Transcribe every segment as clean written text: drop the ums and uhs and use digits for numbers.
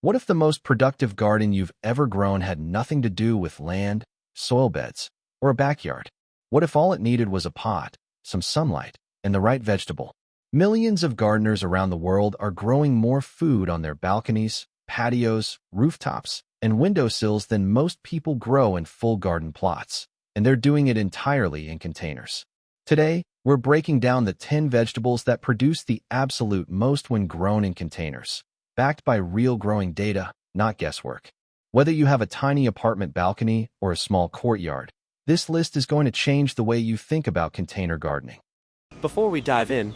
What if the most productive garden you've ever grown had nothing to do with land, soil beds, or a backyard? What if all it needed was a pot, some sunlight, and the right vegetable? Millions of gardeners around the world are growing more food on their balconies, patios, rooftops, and windowsills than most people grow in full garden plots, and they're doing it entirely in containers. Today, we're breaking down the 10 vegetables that produce the absolute most when grown in containers, backed by real growing data, not guesswork. Whether you have a tiny apartment balcony or a small courtyard, this list is going to change the way you think about container gardening. Before we dive in,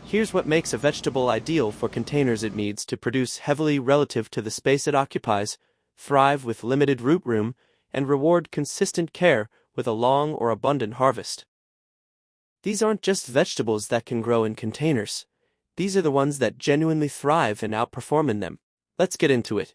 here's what makes a vegetable ideal for containers. It needs to produce heavily relative to the space it occupies, thrive with limited root room, and reward consistent care with a long or abundant harvest. These aren't just vegetables that can grow in containers. These are the ones that genuinely thrive and outperform in them. Let's get into it.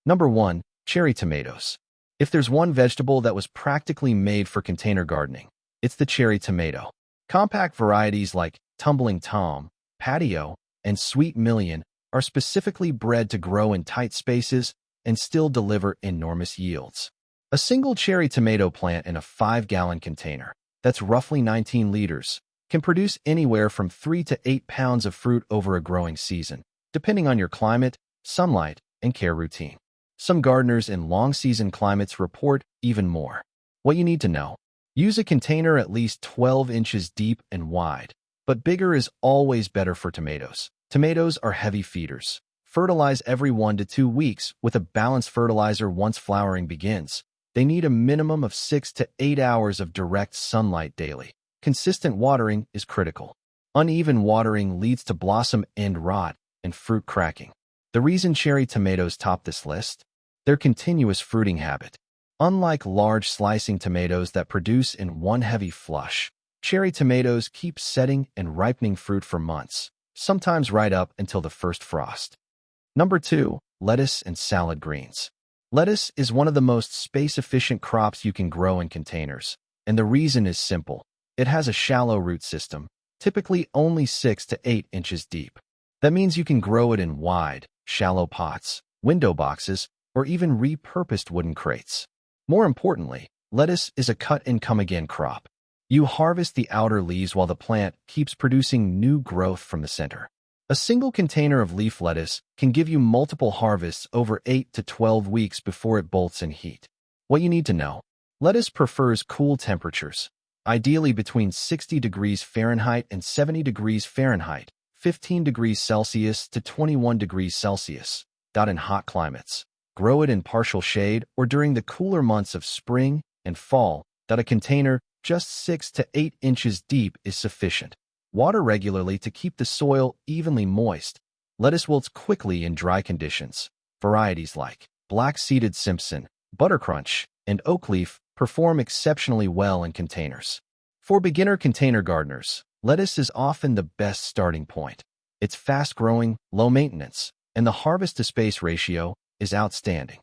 Number 1. Cherry tomatoes. If there's one vegetable that was practically made for container gardening, it's the cherry tomato. Compact varieties like Tumbling Tom, Patio, and Sweet Million are specifically bred to grow in tight spaces and still deliver enormous yields. A single cherry tomato plant in a 5-gallon container, that's roughly 19 liters, can produce anywhere from 3 to 8 pounds of fruit over a growing season, depending on your climate, sunlight, and care routine. Some gardeners in long-season climates report even more. What you need to know: use a container at least 12 inches deep and wide, but bigger is always better for tomatoes. Tomatoes are heavy feeders. Fertilize every 1 to 2 weeks with a balanced fertilizer once flowering begins. They need a minimum of 6 to 8 hours of direct sunlight daily. Consistent watering is critical. Uneven watering leads to blossom end rot and fruit cracking. The reason cherry tomatoes top this list? Their continuous fruiting habit. Unlike large slicing tomatoes that produce in one heavy flush, cherry tomatoes keep setting and ripening fruit for months, sometimes right up until the first frost. Number 2. Lettuce and salad greens. Lettuce is one of the most space-efficient crops you can grow in containers, and the reason is simple. It has a shallow root system, typically only 6 to 8 inches deep. That means you can grow it in wide, shallow pots, window boxes, or even repurposed wooden crates. More importantly, lettuce is a cut-and-come-again crop. You harvest the outer leaves while the plant keeps producing new growth from the center. A single container of leaf lettuce can give you multiple harvests over 8 to 12 weeks before it bolts in heat. What you need to know: lettuce prefers cool temperatures, ideally between 60 degrees Fahrenheit and 70 degrees Fahrenheit, 15 degrees Celsius to 21 degrees Celsius. In hot climates, grow it in partial shade or during the cooler months of spring and fall. A container just 6 to 8 inches deep is sufficient. Water regularly to keep the soil evenly moist. Lettuce wilts quickly in dry conditions. Varieties like black-seeded Simpson, buttercrunch, and oakleaf perform exceptionally well in containers. For beginner container gardeners, lettuce is often the best starting point. It's fast-growing, low maintenance, and the harvest-to-space ratio is outstanding.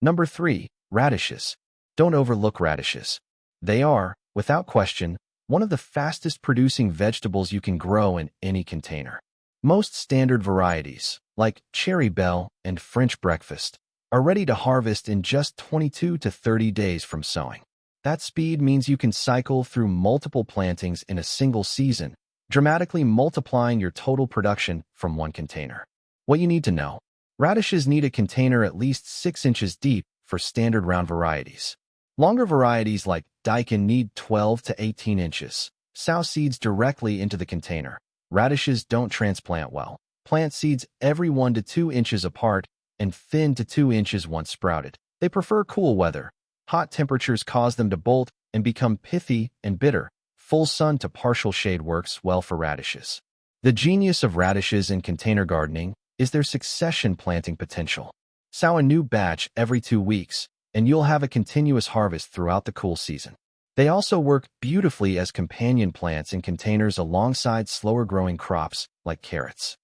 Number 3. Radishes. Don't overlook radishes. They are, without question, one of the fastest producing vegetables you can grow in any container. Most standard varieties, like Cherry Belle and French Breakfast, are ready to harvest in just 22 to 30 days from sowing. That speed means you can cycle through multiple plantings in a single season, dramatically multiplying your total production from one container. What you need to know: radishes need a container at least 6 inches deep for standard round varieties. Longer varieties like daikon need 12 to 18 inches. Sow seeds directly into the container. Radishes don't transplant well. Plant seeds every 1 to 2 inches apart and thin to 2 inches once sprouted. They prefer cool weather. Hot temperatures cause them to bolt and become pithy and bitter. Full sun to partial shade works well for radishes. The genius of radishes in container gardening is their succession planting potential. Sow a new batch every 2 weeks, and you'll have a continuous harvest throughout the cool season. They also work beautifully as companion plants in containers alongside slower-growing crops like carrots.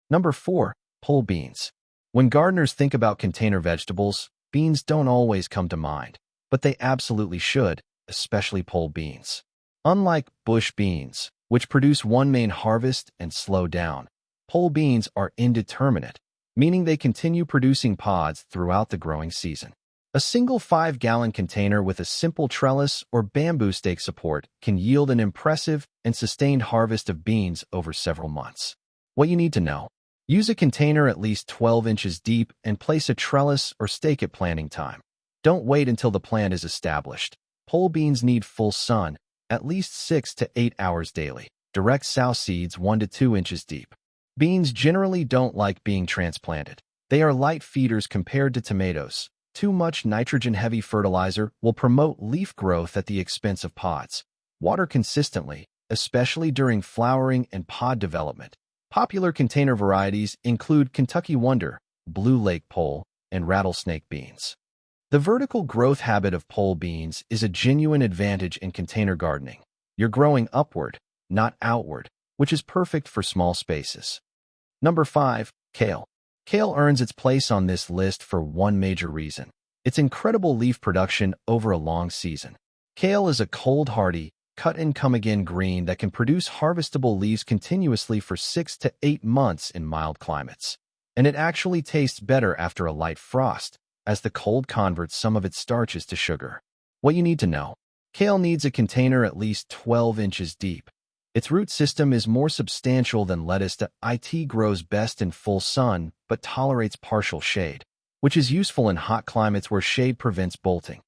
Number 4. Pole beans. When gardeners think about container vegetables, beans don't always come to mind, but they absolutely should, especially pole beans. Unlike bush beans, which produce one main harvest and slow down, pole beans are indeterminate. meaning they continue producing pods throughout the growing season. A single 5-gallon container with a simple trellis or bamboo stake support can yield an impressive and sustained harvest of beans over several months. What you need to know: use a container at least 12 inches deep and place a trellis or stake at planting time. Don't wait until the plant is established. Pole beans need full sun, at least 6 to 8 hours daily. Direct sow seeds 1 to 2 inches deep. Beans generally don't like being transplanted. They are light feeders compared to tomatoes. Too much nitrogen-heavy fertilizer will promote leaf growth at the expense of pods. Water consistently, especially during flowering and pod development. Popular container varieties include Kentucky Wonder, Blue Lake Pole, and rattlesnake beans. The vertical growth habit of pole beans is a genuine advantage in container gardening. You're growing upward, not outward, which is perfect for small spaces. Number 5. Kale. Kale earns its place on this list for one major reason: its incredible leaf production over a long season. Kale is a cold-hardy, cut-and-come-again green that can produce harvestable leaves continuously for 6 to 8 months in mild climates. And it actually tastes better after a light frost, as the cold converts some of its starches to sugar. What you need to know: kale needs a container at least 12 inches deep. Its root system is more substantial than lettuce. It grows best in full sun, but tolerates partial shade, which is useful in hot climates where shade prevents bolting.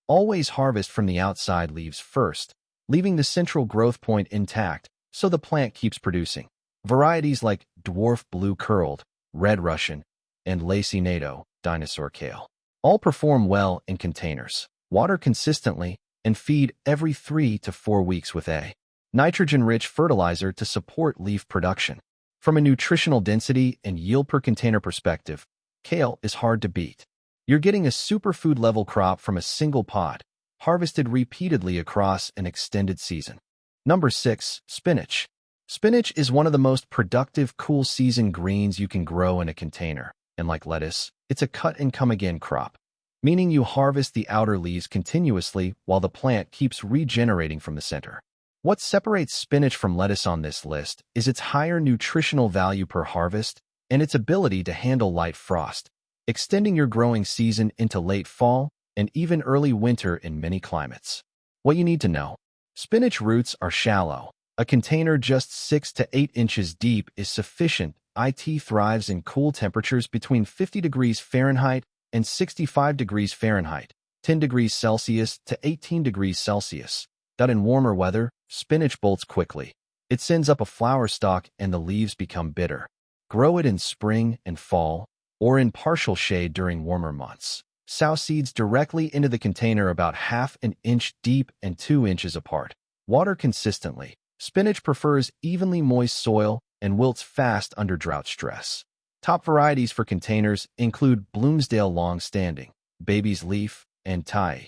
Always harvest from the outside leaves first, leaving the central growth point intact so the plant keeps producing. Varieties like dwarf blue curled, red Russian, and lacy nato, dinosaur kale, all perform well in containers. Water consistently and feed every 3 to 4 weeks with a nitrogen-rich fertilizer to support leaf production. From a nutritional density and yield per container perspective, kale is hard to beat. You're getting a superfood-level crop from a single pod, harvested repeatedly across an extended season. Number 6. Spinach. Spinach is one of the most productive cool-season greens you can grow in a container, and like lettuce, it's a cut-and-come-again crop, meaning you harvest the outer leaves continuously while the plant keeps regenerating from the center. What separates spinach from lettuce on this list is its higher nutritional value per harvest and its ability to handle light frost, extending your growing season into late fall and even early winter in many climates. What you need to know: spinach roots are shallow. A container just 6 to 8 inches deep is sufficient. It thrives in cool temperatures between 50 degrees Fahrenheit and 65 degrees Fahrenheit, 10 degrees Celsius to 18 degrees Celsius. In warmer weather, spinach bolts quickly. It sends up a flower stalk and the leaves become bitter. Grow it in spring and fall, or in partial shade during warmer months. Sow seeds directly into the container about ½ an inch deep and 2 inches apart. Water consistently. Spinach prefers evenly moist soil and wilts fast under drought stress. Top varieties for containers include Bloomsdale Long-Standing, Baby's Leaf, and Thai.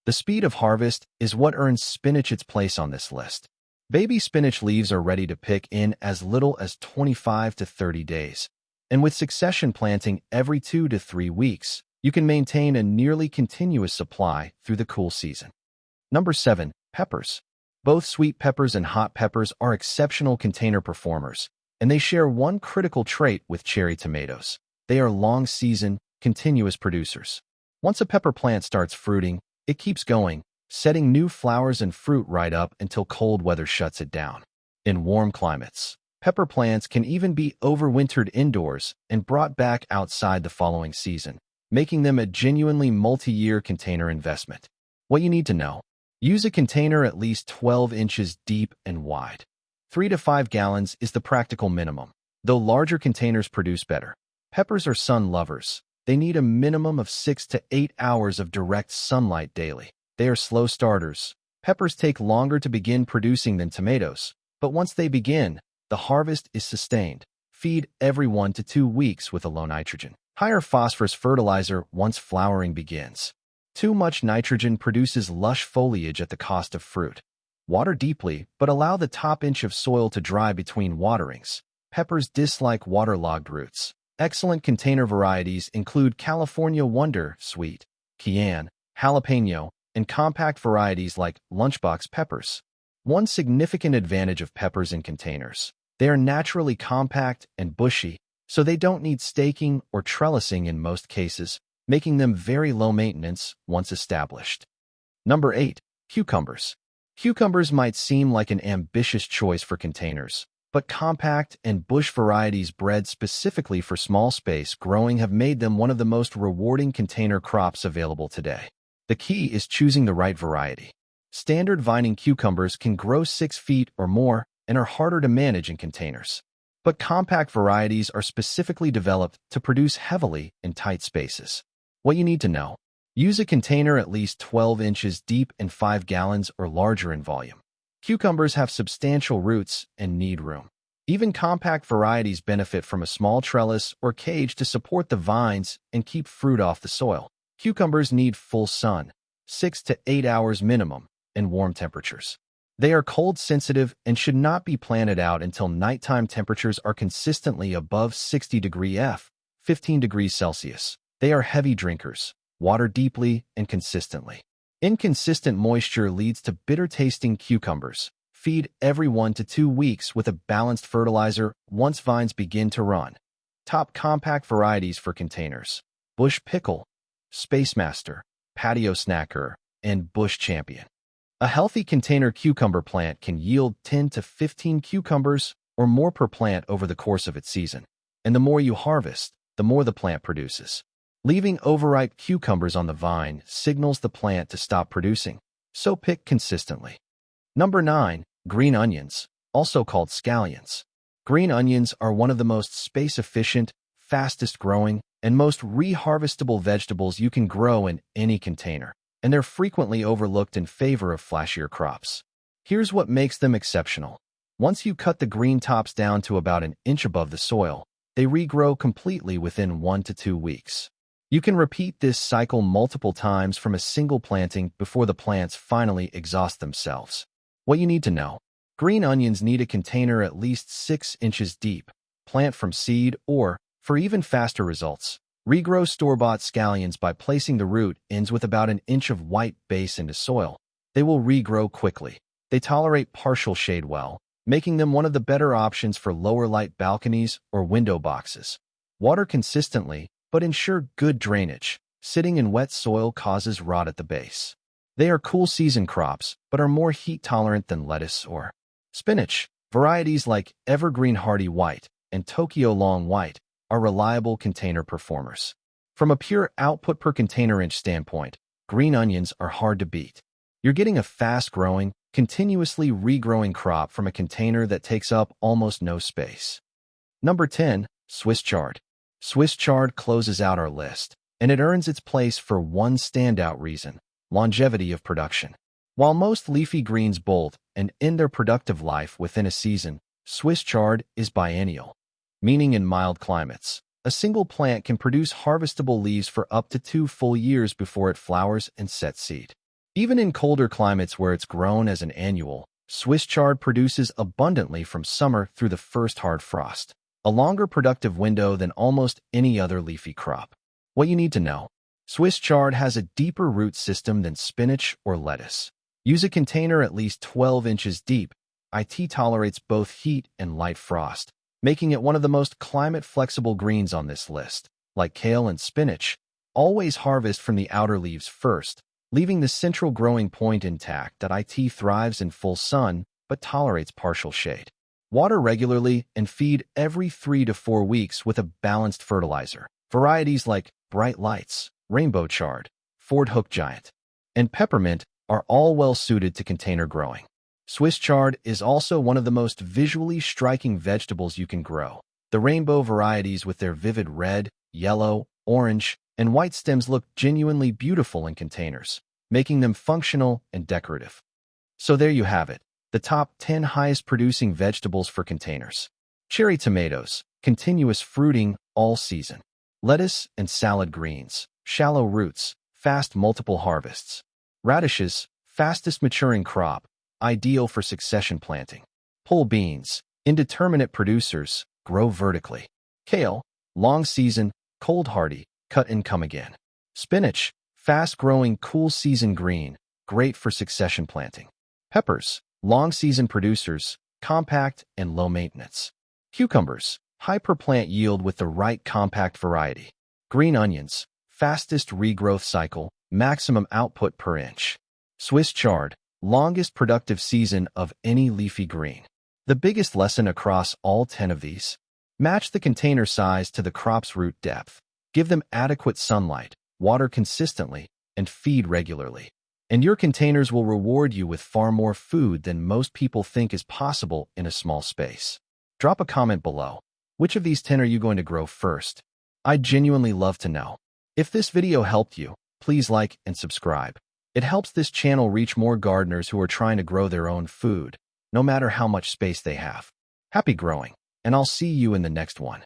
The speed of harvest is what earns spinach its place on this list. Baby spinach leaves are ready to pick in as little as 25 to 30 days, and with succession planting every 2 to 3 weeks, you can maintain a nearly continuous supply through the cool season. Number 7. Peppers. Both sweet peppers and hot peppers are exceptional container performers, and they share one critical trait with cherry tomatoes: they are long-season, continuous producers. Once a pepper plant starts fruiting, it keeps going, setting new flowers and fruit right up until cold weather shuts it down. In warm climates, pepper plants can even be overwintered indoors and brought back outside the following season, making them a genuinely multi-year container investment. What you need to know: use a container at least 12 inches deep and wide. 3 to 5 gallons is the practical minimum, though larger containers produce better. Peppers are sun lovers. They need a minimum of 6 to 8 hours of direct sunlight daily. They are slow starters. Peppers take longer to begin producing than tomatoes, but once they begin, the harvest is sustained. Feed every 1 to 2 weeks with a low nitrogen, higher phosphorus fertilizer once flowering begins. Too much nitrogen produces lush foliage at the cost of fruit. Water deeply, but allow the top inch of soil to dry between waterings. Peppers dislike waterlogged roots. Excellent container varieties include California Wonder, Sweet, Cayenne, Jalapeno, and compact varieties like lunchbox peppers. One significant advantage of peppers in containers: they are naturally compact and bushy, so they don't need staking or trellising in most cases, making them very low maintenance once established. Number 8. Cucumbers. Cucumbers might seem like an ambitious choice for containers, but compact and bush varieties bred specifically for small space growing have made them one of the most rewarding container crops available today. The key is choosing the right variety. Standard vining cucumbers can grow 6 feet or more and are harder to manage in containers. But compact varieties are specifically developed to produce heavily in tight spaces. What you need to know: use a container at least 12 inches deep and 5 gallons or larger in volume. Cucumbers have substantial roots and need room. Even compact varieties benefit from a small trellis or cage to support the vines and keep fruit off the soil. Cucumbers need full sun, 6 to 8 hours minimum, and warm temperatures. They are cold sensitive and should not be planted out until nighttime temperatures are consistently above 60 degrees F, 15 degrees Celsius. They are heavy drinkers, water deeply and consistently. Inconsistent moisture leads to bitter-tasting cucumbers. Feed every 1 to 2 weeks with a balanced fertilizer once vines begin to run. Top compact varieties for containers: Bush Pickle, Space Master, Patio Snacker, and Bush Champion. A healthy container cucumber plant can yield 10 to 15 cucumbers or more per plant over the course of its season. And the more you harvest, the more the plant produces. Leaving overripe cucumbers on the vine signals the plant to stop producing, so pick consistently. Number 9. Green onions, also called scallions. Green onions are one of the most space-efficient, fastest-growing, and most reharvestable vegetables you can grow in any container, and they're frequently overlooked in favor of flashier crops. Here's what makes them exceptional. Once you cut the green tops down to about an inch above the soil, they regrow completely within 1 to 2 weeks. You can repeat this cycle multiple times from a single planting before the plants finally exhaust themselves. What you need to know: green onions need a container at least 6 inches deep. Plant from seed or, for even faster results, regrow store-bought scallions by placing the root ends with about an inch of white base into soil. They will regrow quickly. They tolerate partial shade well, making them one of the better options for lower light balconies or window boxes. Water consistently, but ensure good drainage. Sitting in wet soil causes rot at the base. They are cool season crops, but are more heat tolerant than lettuce or spinach. Varieties like Evergreen Hardy White and Tokyo Long White are reliable container performers. From a pure output per container inch standpoint, green onions are hard to beat. You're getting a fast-growing, continuously regrowing crop from a container that takes up almost no space. Number 10. Swiss chard. Swiss chard closes out our list, and it earns its place for one standout reason: longevity of production. While most leafy greens bolt and end their productive life within a season, Swiss chard is biennial, meaning in mild climates, a single plant can produce harvestable leaves for up to 2 full years before it flowers and sets seed. Even in colder climates where it's grown as an annual, Swiss chard produces abundantly from summer through the first hard frost, a longer productive window than almost any other leafy crop. What you need to know: Swiss chard has a deeper root system than spinach or lettuce. Use a container at least 12 inches deep. It tolerates both heat and light frost, making it one of the most climate-flexible greens on this list. Like kale and spinach, always harvest from the outer leaves first, leaving the central growing point intact. That it thrives in full sun but tolerates partial shade. Water regularly and feed every 3 to 4 weeks with a balanced fertilizer. Varieties like Bright Lights, Rainbow Chard, Ford Hook Giant, and Peppermint are all well suited to container growing. Swiss chard is also one of the most visually striking vegetables you can grow. The rainbow varieties with their vivid red, yellow, orange, and white stems look genuinely beautiful in containers, making them functional and decorative. So there you have it, the top 10 highest producing vegetables for containers. Cherry tomatoes, continuous fruiting all season. Lettuce and salad greens, shallow roots, fast multiple harvests. Radishes, fastest maturing crop, ideal for succession planting. Pole beans, indeterminate producers, grow vertically. Kale, long season, cold hardy, cut and come again. Spinach, fast-growing cool season green, great for succession planting. Peppers, long season producers, compact and low maintenance. Cucumbers, Hyper plant yield with the right compact variety. Green onions, fastest regrowth cycle, maximum output per inch. Swiss chard, longest productive season of any leafy green. The biggest lesson across all 10 of these: match the container size to the crop's root depth. Give them adequate sunlight, water consistently, and feed regularly. And your containers will reward you with far more food than most people think is possible in a small space. Drop a comment below. Which of these 10 are you going to grow first? I'd genuinely love to know. If this video helped you, please like and subscribe. It helps this channel reach more gardeners who are trying to grow their own food, no matter how much space they have. Happy growing, and I'll see you in the next one.